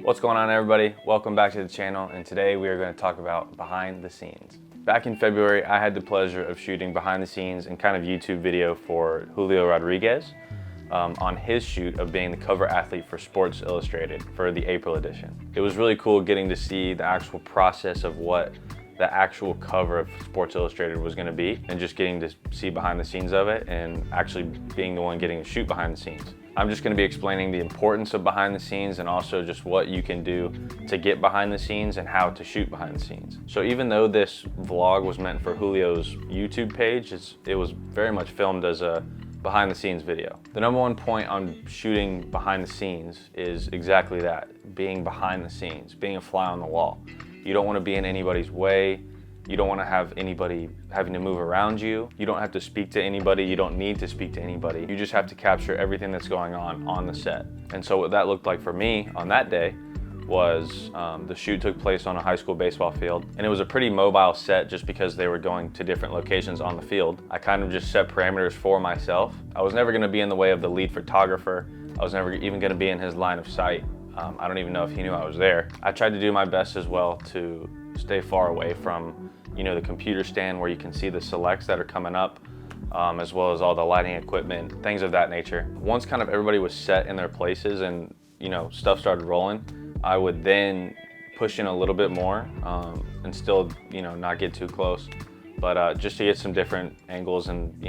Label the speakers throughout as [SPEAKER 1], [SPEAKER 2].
[SPEAKER 1] What's going on, everybody? Welcome back to the channel, and today we are going to talk about behind the scenes. Back in February, I had the pleasure of shooting behind the scenes and kind of YouTube video for Julio Rodriguez on his shoot of being the cover athlete for Sports Illustrated for the April edition. It was really cool getting to see the actual process of what the actual cover of Sports Illustrated was going to be, and just getting to see behind the scenes of it and actually being the one getting to shoot behind the scenes. I'm just going to be explaining the importance of behind the scenes and also just what you can do to get behind the scenes and how to shoot behind the scenes. So even though this vlog was meant for Julio's YouTube page, it was very much filmed as a behind the scenes video. The number one point on shooting behind the scenes is exactly that, being behind the scenes, being a fly on the wall. You don't want to be in anybody's way. You don't want to have anybody having to move around you. You don't have to speak to anybody. You don't need to speak to anybody. You just have to capture everything that's going on the set. And so what that looked like for me on that day was the shoot took place on a high school baseball field, and it was a pretty mobile set just because they were going to different locations on the field. I kind of just set parameters for myself. I was never going to be in the way of the lead photographer. I was never even going to be in his line of sight. I don't even know if he knew I was there. I tried to do my best as well to stay far away from, the computer stand where you can see the selects that are coming up, as well as all the lighting equipment, things of that nature. Once kind of everybody was set in their places and, stuff started rolling, I would then push in a little bit more and still, not get too close, but just to get some different angles and,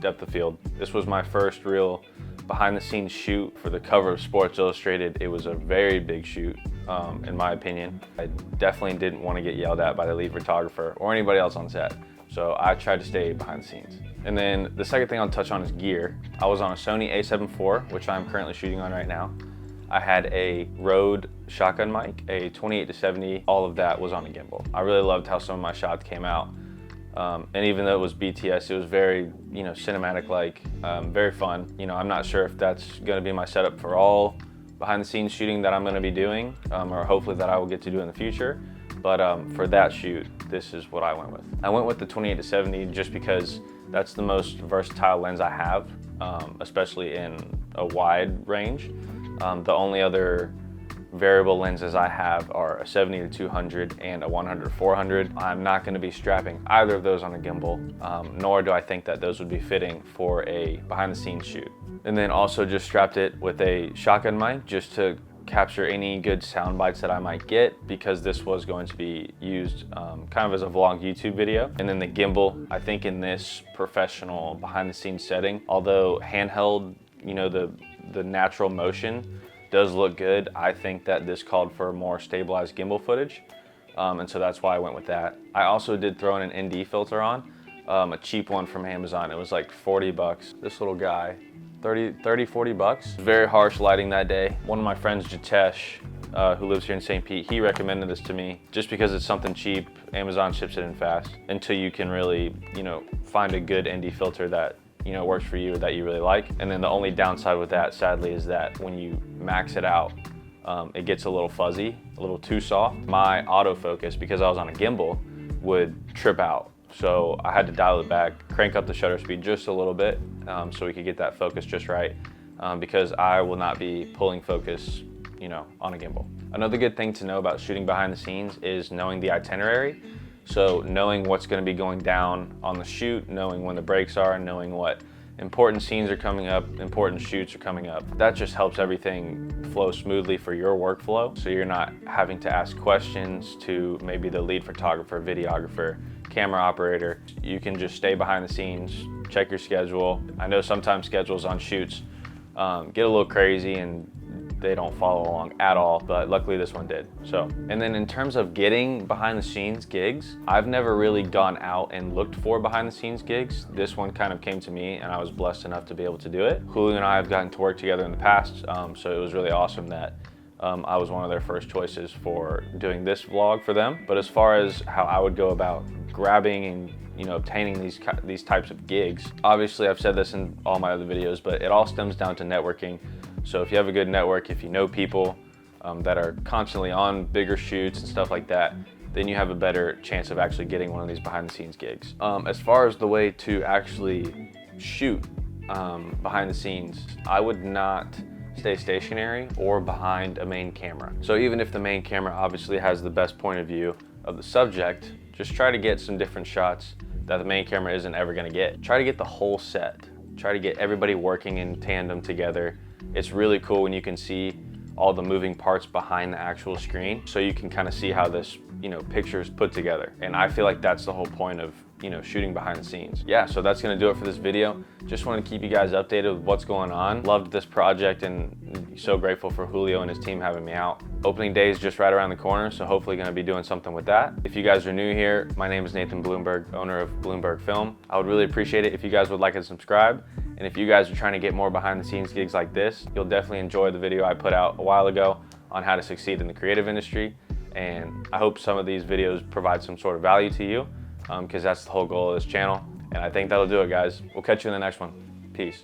[SPEAKER 1] depth of field. This was my first real behind the scenes shoot for the cover of Sports Illustrated. It was a very big shoot, in my opinion. I definitely didn't want to get yelled at by the lead photographer or anybody else on set, so I tried to stay behind the scenes. And then the second thing I'll touch on is gear. I was on a Sony a7 IV, which I'm currently shooting on right now. I had a Rode shotgun mic, a 28-70, all of that was on a gimbal. I really loved how some of my shots came out. And even though it was BTS, it was very, cinematic-like, very fun. I'm not sure if that's gonna be my setup for all behind the scenes shooting that I'm gonna be doing, or hopefully that I will get to do in the future. But for that shoot, this is what I went with. I went with the 28-70 just because that's the most versatile lens I have, especially in a wide range. The only other variable lenses I have are a 70-200 and a 100-400. I'm not going to be strapping either of those on a gimbal, nor do I think that those would be fitting for a behind the scenes shoot. And then also just strapped it with a shotgun mic just to capture any good sound bites that I might get, because this was going to be used kind of as a vlog YouTube video. And then the gimbal, I think in this professional behind the scenes setting, although handheld, the natural motion does look good, I think that this called for more stabilized gimbal footage, and so that's why I went with that. I also did throw in an ND filter on, a cheap one from Amazon. It was like 40 bucks. This little guy, 40 bucks. Very harsh lighting that day. One of my friends, Jitesh, who lives here in St. Pete, he recommended this to me just because it's something cheap. Amazon ships it in fast until you can really, find a good ND filter that works for you or that you really like. And then the only downside with that, sadly, is that when you max it out, it gets a little fuzzy, a little too soft. My autofocus, because I was on a gimbal, would trip out. So I had to dial it back, crank up the shutter speed just a little bit, so we could get that focus just right, because I will not be pulling focus, on a gimbal. Another good thing to know about shooting behind the scenes is knowing the itinerary. So knowing what's going to be going down on the shoot, knowing when the breaks are, and knowing what important scenes are coming up, important shoots are coming up. That just helps everything flow smoothly for your workflow. So you're not having to ask questions to maybe the lead photographer, videographer, camera operator. You can just stay behind the scenes, check your schedule. I know sometimes schedules on shoots get a little crazy and they don't follow along at all, but luckily this one did. So, and then in terms of getting behind the scenes gigs, I've never really gone out and looked for behind the scenes gigs. This one kind of came to me and I was blessed enough to be able to do it. Julio and I have gotten to work together in the past, so it was really awesome that I was one of their first choices for doing this vlog for them. But as far as how I would go about grabbing and obtaining these types of gigs, obviously I've said this in all my other videos, but it all stems down to networking. So if you have a good network, if you know people that are constantly on bigger shoots and stuff like that, then you have a better chance of actually getting one of these behind the scenes gigs. As far as the way to actually shoot behind the scenes, I would not stay stationary or behind a main camera. So even if the main camera obviously has the best point of view of the subject, just try to get some different shots that the main camera isn't ever gonna get. Try to get the whole set. Try to get everybody working in tandem together. It's really cool when you can see all the moving parts behind the actual screen, so you can kind of see how this, picture is put together. And I feel like that's the whole point of, shooting behind the scenes. Yeah, so that's gonna do it for this video. Just want to keep you guys updated with what's going on. Loved this project and so grateful for Julio and his team having me out. Opening day is just right around the corner, so hopefully gonna be doing something with that. If you guys are new here, my name is Nathan Bloomberg, owner of Bloomberg Film. I would really appreciate it if you guys would like to subscribe. And if you guys are trying to get more behind the scenes gigs like this, you'll definitely enjoy the video I put out a while ago on how to succeed in the creative industry. And I hope some of these videos provide some sort of value to you, because that's the whole goal of this channel. And I think that'll do it, guys. We'll catch you in the next one. Peace.